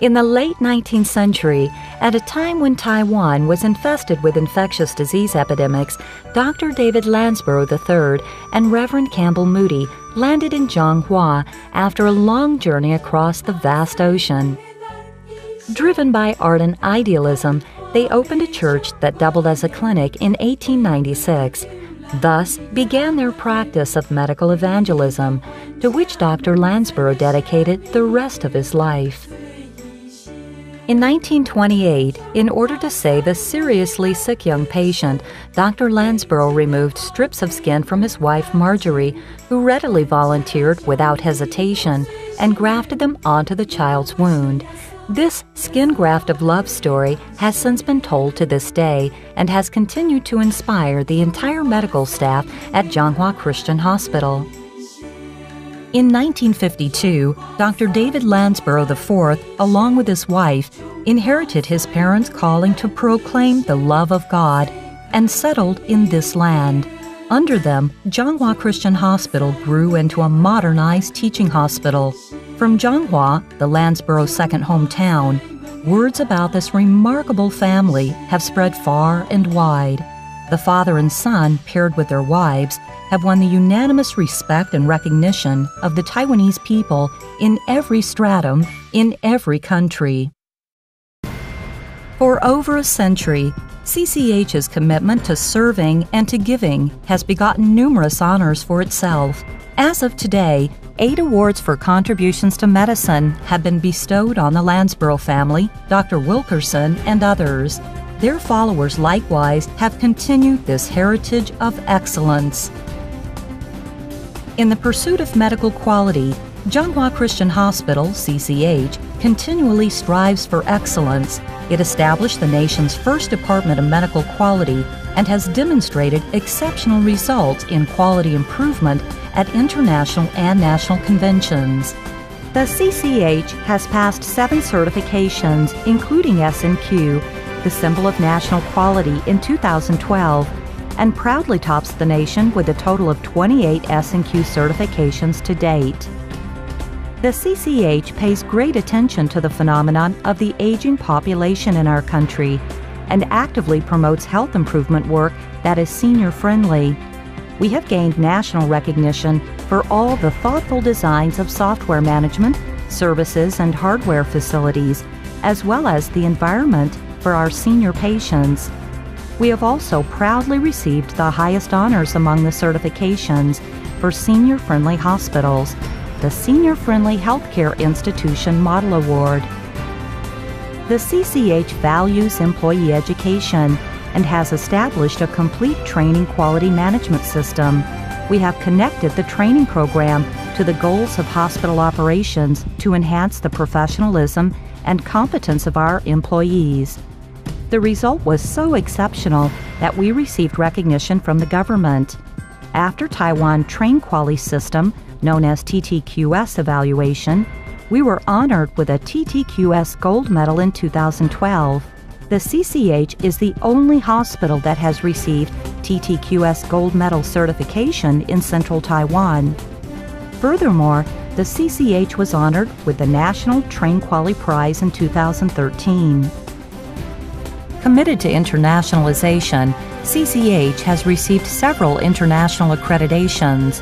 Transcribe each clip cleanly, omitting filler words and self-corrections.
In the late 19th century, at a time when Taiwan was infested with infectious disease epidemics, Dr. David Landsborough III and Reverend Campbell Moody landed in Changhua after a long journey across the vast ocean. Driven by ardent idealism, they opened a church that doubled as a clinic in 1896. Thus began their practice of medical evangelism, to which Dr. Landsborough dedicated the rest of his life. In 1928, in order to save a seriously sick young patient, Dr. Landsborough removed strips of skin from his wife Marjorie, who readily volunteered without hesitation, and grafted them onto the child's wound. This skin graft of love story has since been told to this day and has continued to inspire the entire medical staff at Changhua Christian Hospital. In 1952, Dr. David Landsborough IV, along with his wife, inherited his parents' calling to proclaim the love of God and settled in this land. Under them, Changhua Christian Hospital grew into a modernized teaching hospital. From Changhua, the Landsborough second hometown, words about this remarkable family have spread far and wide. The father and son, paired with their wives, have won the unanimous respect and recognition of the Taiwanese people in every stratum, in every country. For over a century, CCH's commitment to serving and to giving has begotten numerous honors for itself. As of today, 8 awards for contributions to medicine have been bestowed on the Landsborough family, Dr. Wilkerson, and others. Their followers likewise have continued this heritage of excellence. In the pursuit of medical quality, Changhua Christian Hospital, CCH, continually strives for excellence. It established the nation's first Department of Medical Quality and has demonstrated exceptional results in quality improvement at international and national conventions. The CCH has passed 7 certifications, including S&Q, the symbol of national quality, in 2012, and proudly tops the nation with a total of 28 S&Q certifications to date. The CCH pays great attention to the phenomenon of the aging population in our country and actively promotes health improvement work that is senior-friendly. We have gained national recognition for all the thoughtful designs of software management, services, and hardware facilities, as well as the environment for our senior patients. We have also proudly received the highest honors among the certifications for senior-friendly hospitals, the Senior Friendly Healthcare Institution Model Award. The CCH values employee education and has established a complete training quality management system. We have connected the training program to the goals of hospital operations to enhance the professionalism and competence of our employees. The result was so exceptional that we received recognition from the government. After Taiwan Train Quality System, known as TTQS evaluation, we were honored with a TTQS Gold Medal in 2012. The CCH is the only hospital that has received TTQS Gold Medal certification in Central Taiwan. Furthermore, the CCH was honored with the National Train Quality Prize in 2013. Committed to internationalization, CCH has received several international accreditations.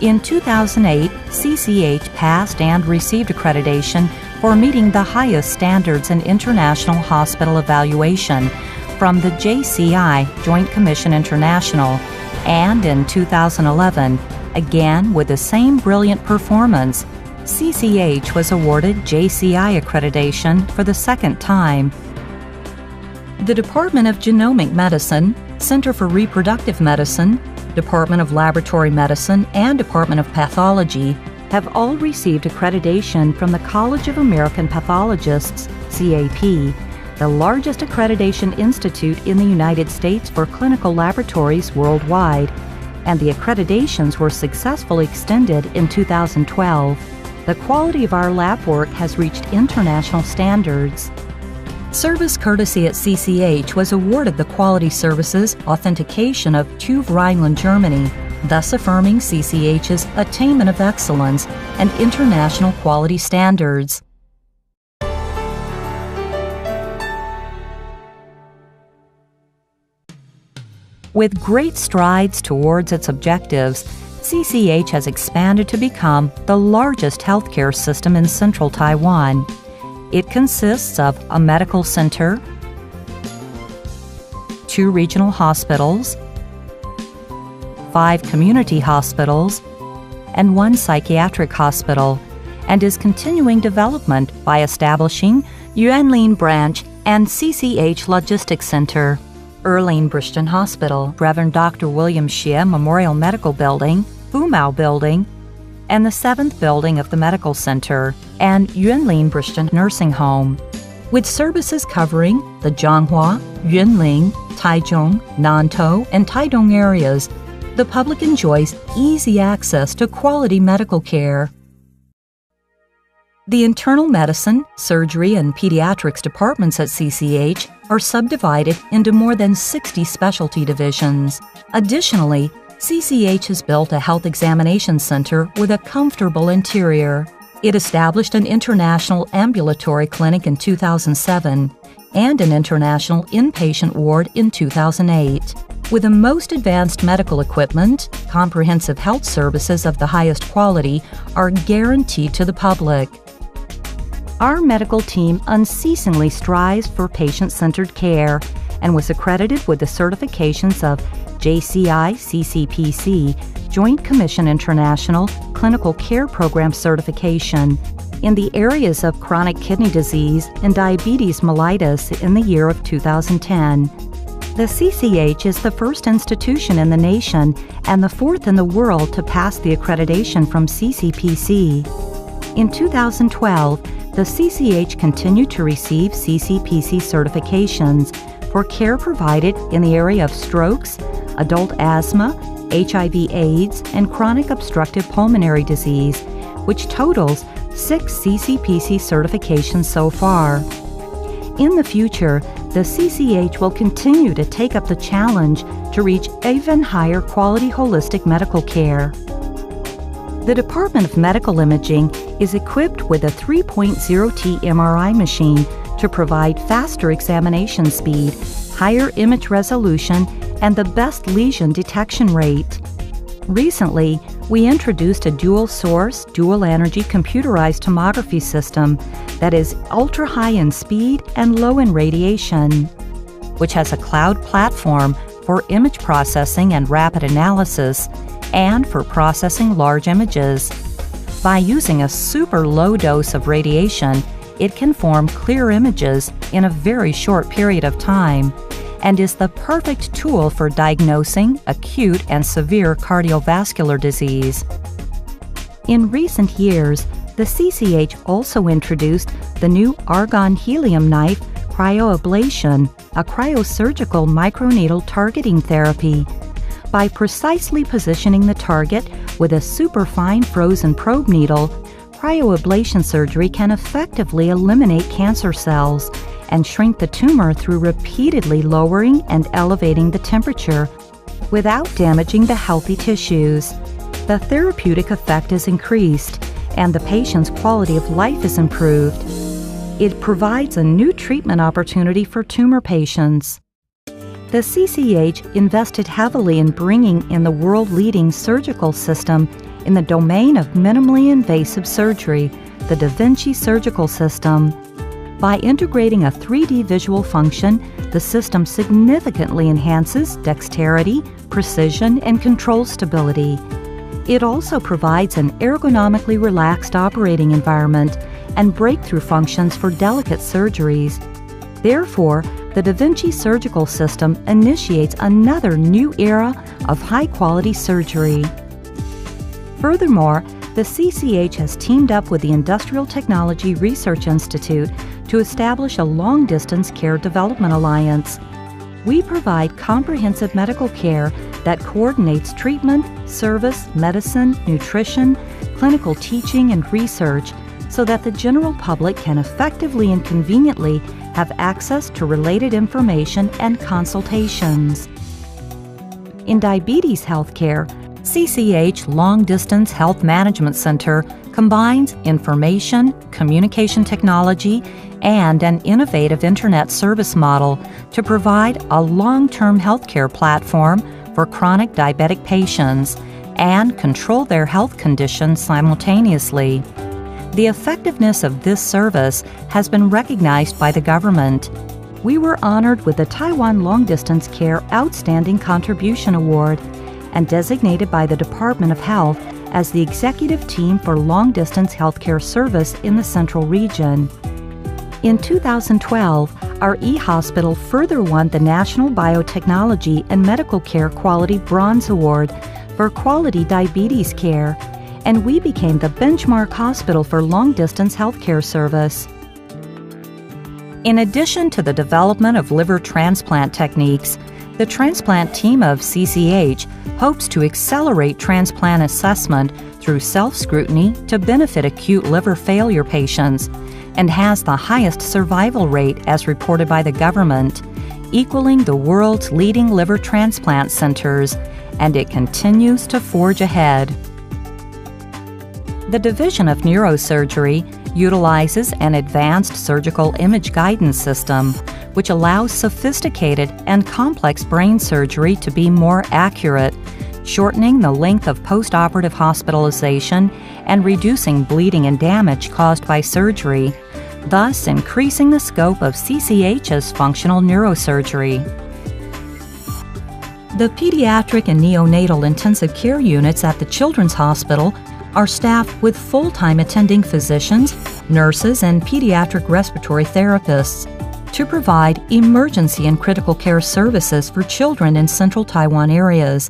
In 2008, CCH passed and received accreditation for meeting the highest standards in international hospital evaluation from the JCI, Joint Commission International, and in 2011, again with the same brilliant performance, CCH was awarded JCI accreditation for the second time. The Department of Genomic Medicine, Center for Reproductive Medicine, Department of Laboratory Medicine, and Department of Pathology have all received accreditation from the College of American Pathologists, CAP, the largest accreditation institute in the United States for clinical laboratories worldwide, and the accreditations were successfully extended in 2012. The quality of our lab work has reached international standards. Service Courtesy at CCH was awarded the Quality Services Authentication of TÜV Rheinland, Germany, thus affirming CCH's attainment of excellence and international quality standards. With great strides towards its objectives, CCH has expanded to become the largest healthcare system in central Taiwan. It consists of a medical center, 2 regional hospitals, 5 community hospitals, and 1 psychiatric hospital, and is continuing development by establishing Yuanlin Branch and CCH Logistics Center, Erling Brishton Hospital, Reverend Dr. William Xie Memorial Medical Building, Fumao Building, and the 7th building of the Medical Center, and Yuanlin Brishton Nursing Home. With services covering the Changhua, Yunling, Taichung, Nantou, and Taidong areas, the public enjoys easy access to quality medical care. The internal medicine, surgery, and pediatrics departments at CCH are subdivided into more than 60 specialty divisions. Additionally, CCH has built a health examination center with a comfortable interior. It established an international ambulatory clinic in 2007 and an international inpatient ward in 2008. With the most advanced medical equipment, comprehensive health services of the highest quality are guaranteed to the public. Our medical team unceasingly strives for patient-centered care and was accredited with the certifications of JCI CCPC, Joint Commission International Clinical Care Program certification in the areas of chronic kidney disease and diabetes mellitus in the year of 2010. The CCH is the first institution in the nation and the 4th in the world to pass the accreditation from CCPC. In 2012, the CCH continued to receive CCPC certifications for care provided in the area of strokes, adult asthma, HIV/AIDS, and chronic obstructive pulmonary disease, which totals 6 CCPC certifications so far. In the future, the CCH will continue to take up the challenge to reach even higher quality holistic medical care. The Department of Medical Imaging is equipped with a 3.0T MRI machine to provide faster examination speed, higher image resolution, and the best lesion detection rate. Recently, we introduced a dual-source, dual-energy computerized tomography system that is ultra-high in speed and low in radiation, which has a cloud platform for image processing and rapid analysis, and for processing large images. By using a super low dose of radiation, it can form clear images in a very short period of time and is the perfect tool for diagnosing acute and severe cardiovascular disease. In recent years, the CCH also introduced the new argon-helium knife cryoablation, a cryosurgical microneedle targeting therapy. By precisely positioning the target with a superfine frozen probe needle, cryoablation surgery can effectively eliminate cancer cells and shrink the tumor through repeatedly lowering and elevating the temperature without damaging the healthy tissues. The therapeutic effect is increased, and the patient's quality of life is improved. It provides a new treatment opportunity for tumor patients. The CCH invested heavily in bringing in the world-leading surgical system in the domain of minimally invasive surgery, the Da Vinci surgical system. By integrating a 3D visual function, the system significantly enhances dexterity, precision, and control stability. It also provides an ergonomically relaxed operating environment and breakthrough functions for delicate surgeries. Therefore, the Da Vinci surgical system initiates another new era of high-quality surgery. Furthermore, the CCH has teamed up with the Industrial Technology Research Institute to establish a long-distance care development alliance. We provide comprehensive medical care that coordinates treatment, service, medicine, nutrition, clinical teaching, and research so that the general public can effectively and conveniently have access to related information and consultations. In diabetes healthcare, CCH Long Distance Health Management Center combines information, communication technology, and an innovative internet service model to provide a long-term healthcare platform for chronic diabetic patients and control their health conditions simultaneously. The effectiveness of this service has been recognized by the government. We were honored with the Taiwan Long Distance Care Outstanding Contribution Award and designated by the Department of Health as the executive team for long-distance healthcare service in the Central Region. In 2012, our e-hospital further won the National Biotechnology and Medical Care Quality Bronze Award for quality diabetes care, and we became the benchmark hospital for long-distance healthcare service. In addition to the development of liver transplant techniques, the transplant team of CCH hopes to accelerate transplant assessment through self-scrutiny to benefit acute liver failure patients and has the highest survival rate as reported by the government, equaling the world's leading liver transplant centers, and it continues to forge ahead. The Division of Neurosurgery utilizes an advanced surgical image guidance system, which allows sophisticated and complex brain surgery to be more accurate, shortening the length of post-operative hospitalization and reducing bleeding and damage caused by surgery, thus increasing the scope of CCH's functional neurosurgery. The pediatric and neonatal intensive care units at the Children's Hospital are staffed with full-time attending physicians, nurses, and pediatric respiratory therapists to provide emergency and critical care services for children in central Taiwan areas.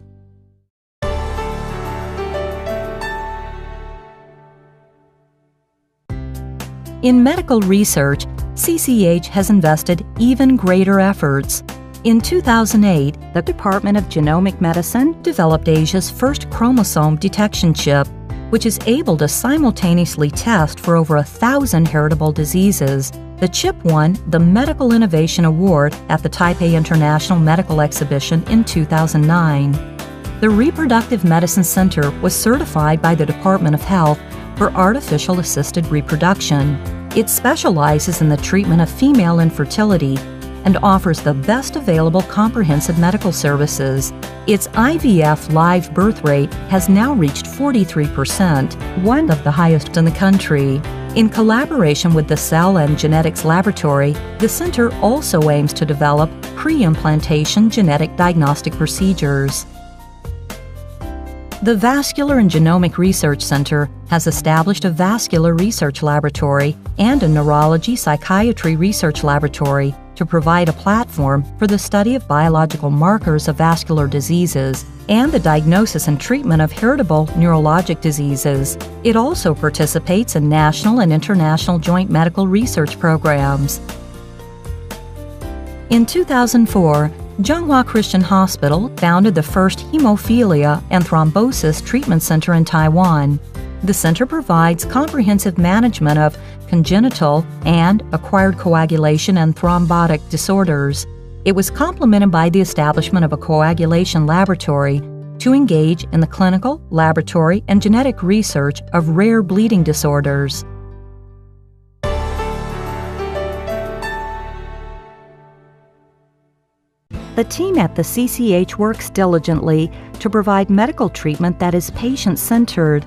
In medical research, CCH has invested even greater efforts. In 2008, the Department of Genomic Medicine developed Asia's first chromosome detection chip, which is able to simultaneously test for over 1,000 heritable diseases. The chip won the Medical Innovation Award at the Taipei International Medical Exhibition in 2009. The Reproductive Medicine Center was certified by the Department of Health for artificial assisted reproduction. It specializes in the treatment of female infertility and offers the best available comprehensive medical services. Its IVF live birth rate has now reached 43%, one of the highest in the country. In collaboration with the Cell and Genetics Laboratory, the center also aims to develop pre-implantation genetic diagnostic procedures. The Vascular and Genomic Research Center has established a vascular research laboratory and a neurology psychiatry research laboratory to provide a platform for the study of biological markers of vascular diseases and the diagnosis and treatment of heritable neurologic diseases. It also participates in national and international joint medical research programs. In 2004, Changhua Christian Hospital founded the first hemophilia and thrombosis treatment center in Taiwan. The center provides comprehensive management of congenital and acquired coagulation and thrombotic disorders. It was complemented by the establishment of a coagulation laboratory to engage in the clinical, laboratory, and genetic research of rare bleeding disorders. The team at the CCH works diligently to provide medical treatment that is patient-centered,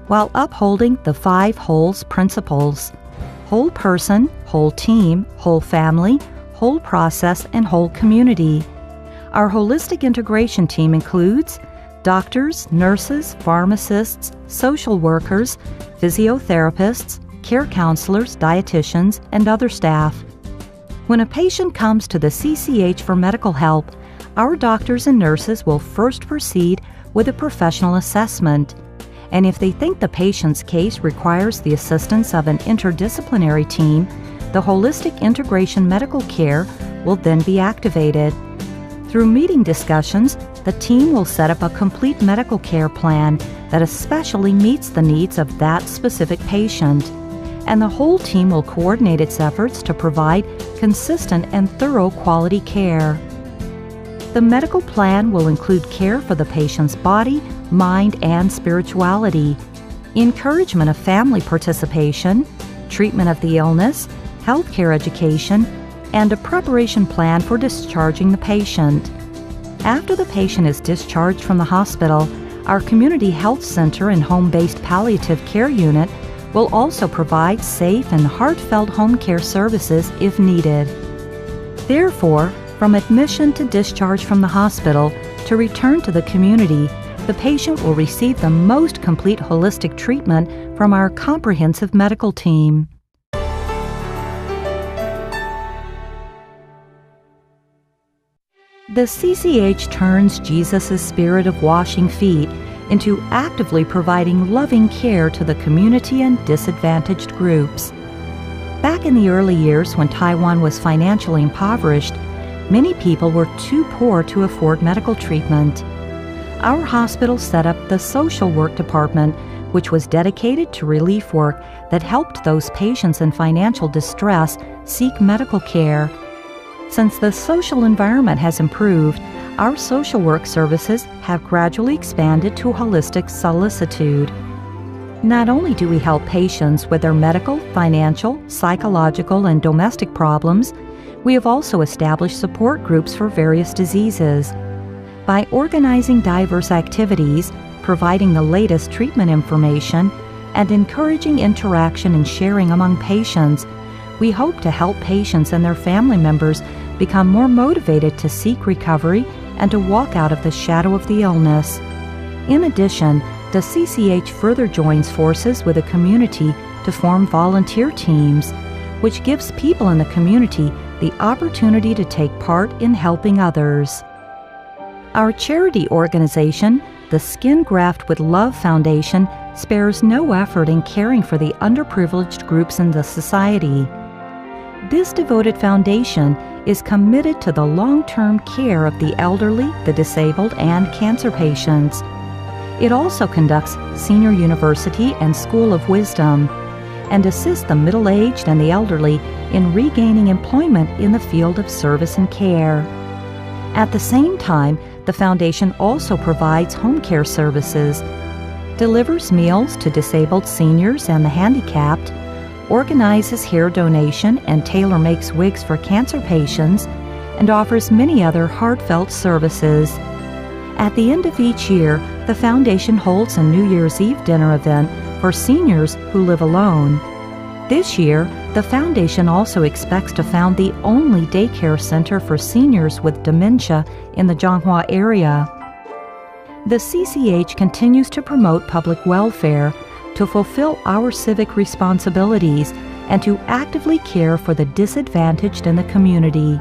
while upholding the 5 wholes principles: whole person, whole team, whole family, whole process, and whole community. Our holistic integration team includes doctors, nurses, pharmacists, social workers, physiotherapists, care counselors, dietitians, and other staff. When a patient comes to the CCH for medical help, our doctors and nurses will first proceed with a professional assessment. And if they think the patient's case requires the assistance of an interdisciplinary team, the holistic integration medical care will then be activated. Through meeting discussions, the team will set up a complete medical care plan that especially meets the needs of that specific patient. And the whole team will coordinate its efforts to provide consistent and thorough quality care. The medical plan will include care for the patient's body, mind, and spirituality, encouragement of family participation, treatment of the illness, healthcare education, and a preparation plan for discharging the patient. After the patient is discharged from the hospital, our community health center and home-based palliative care unit will also provide safe and heartfelt home care services if needed. Therefore, from admission to discharge from the hospital to return to the community, the patient will receive the most complete holistic treatment from our comprehensive medical team. The CCH turns Jesus' spirit of washing feet into actively providing loving care to the community and disadvantaged groups. Back in the early years when Taiwan was financially impoverished, many people were too poor to afford medical treatment. Our hospital set up the social work department, which was dedicated to relief work that helped those patients in financial distress seek medical care. Since the social environment has improved, our social work services have gradually expanded to holistic solicitude. Not only do we help patients with their medical, financial, psychological, and domestic problems, we have also established support groups for various diseases. By organizing diverse activities, providing the latest treatment information, and encouraging interaction and sharing among patients, we hope to help patients and their family members become more motivated to seek recovery and to walk out of the shadow of the illness. In addition, the CCH further joins forces with the community to form volunteer teams, which gives people in the community the opportunity to take part in helping others. Our charity organization, the Skin Graft with Love Foundation, spares no effort in caring for the underprivileged groups in the society. This devoted foundation is committed to the long-term care of the elderly, the disabled, and cancer patients. It also conducts Senior University and School of Wisdom and assists the middle-aged and the elderly in regaining employment in the field of service and care. At the same time, the foundation also provides home care services, delivers meals to disabled seniors and the handicapped, organizes hair donation and tailor-makes wigs for cancer patients, and offers many other heartfelt services. At the end of each year, the foundation holds a New Year's Eve dinner event for seniors who live alone. This year, the foundation also expects to found the only daycare center for seniors with dementia in the Changhua area. The CCH continues to promote public welfare, to fulfill our civic responsibilities, and to actively care for the disadvantaged in the community.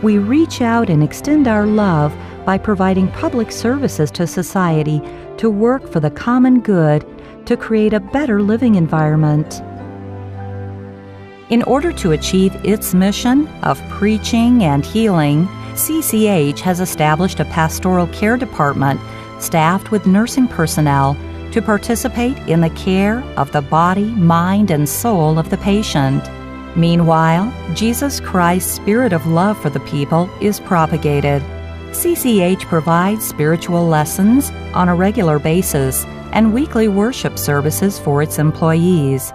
We reach out and extend our love by providing public services to society to work for the common good, to create a better living environment. In order to achieve its mission of preaching and healing, CCH has established a pastoral care department staffed with nursing personnel to participate in the care of the body, mind, and soul of the patient. Meanwhile, Jesus Christ's spirit of love for the people is propagated. CCH provides spiritual lessons on a regular basis and weekly worship services for its employees.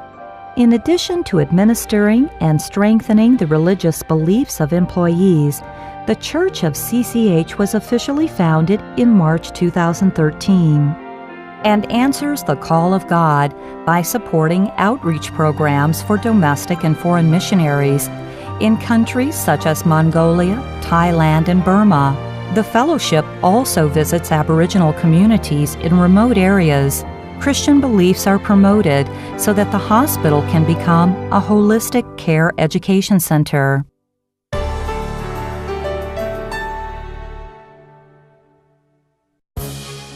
In addition to administering and strengthening the religious beliefs of employees, the Church of CCH was officially founded in March 2013 and answers the call of God by supporting outreach programs for domestic and foreign missionaries in countries such as Mongolia, Thailand, and Burma. The fellowship also visits Aboriginal communities in remote areas. Christian beliefs are promoted so that the hospital can become a holistic care education center.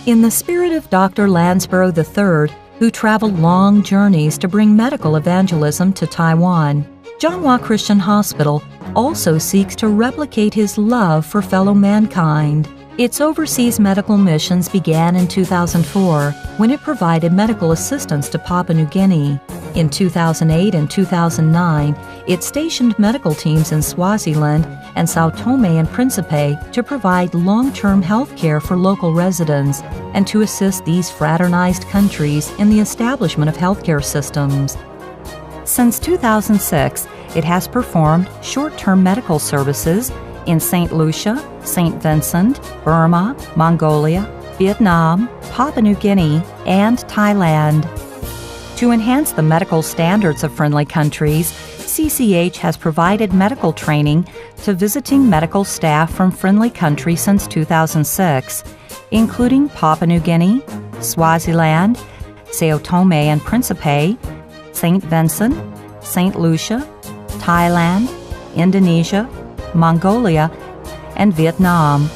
In the spirit of Dr. Lansborough III, who traveled long journeys to bring medical evangelism to Taiwan, Changhua Christian Hospital also seeks to replicate his love for fellow mankind. Its overseas medical missions began in 2004 when it provided medical assistance to Papua New Guinea. In 2008 and 2009, it stationed medical teams in Swaziland and Sao Tome and Principe to provide long-term health care for local residents and to assist these fraternized countries in the establishment of healthcare systems. Since 2006, It has performed short-term medical services in St. Lucia, St. Vincent, Burma, Mongolia, Vietnam, Papua New Guinea, and Thailand. To enhance the medical standards of friendly countries, CCH has provided medical training to visiting medical staff from friendly countries since 2006, including Papua New Guinea, Swaziland, Sao Tome and Principe, St. Vincent, St. Lucia, Thailand, Indonesia, Mongolia, and Vietnam.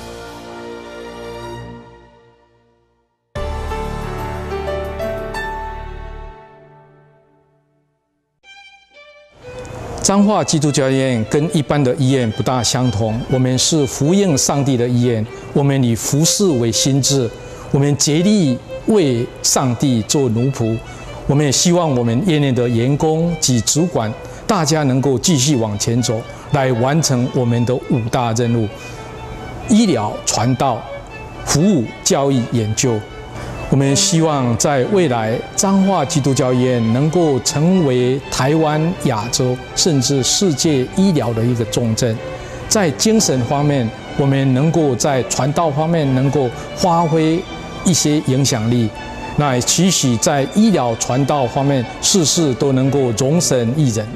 彰化基督教医院跟一般的医院不大相同，我们是服膺上帝的医院，我们以服事为心志，我们竭力为上帝做奴仆。我们也希望我们院内的员工及主管，大家能够继续往前走，来完成我们的5大任务：医疗、传道、服务、教育、研究。我们希望在未来，彰化基督教医院能够成为台湾、亚洲甚至世界医疗的一个重镇。在精神方面，我们能够在传道方面能够发挥一些影响力。那期许在医疗传道方面，事事都能够容神益人。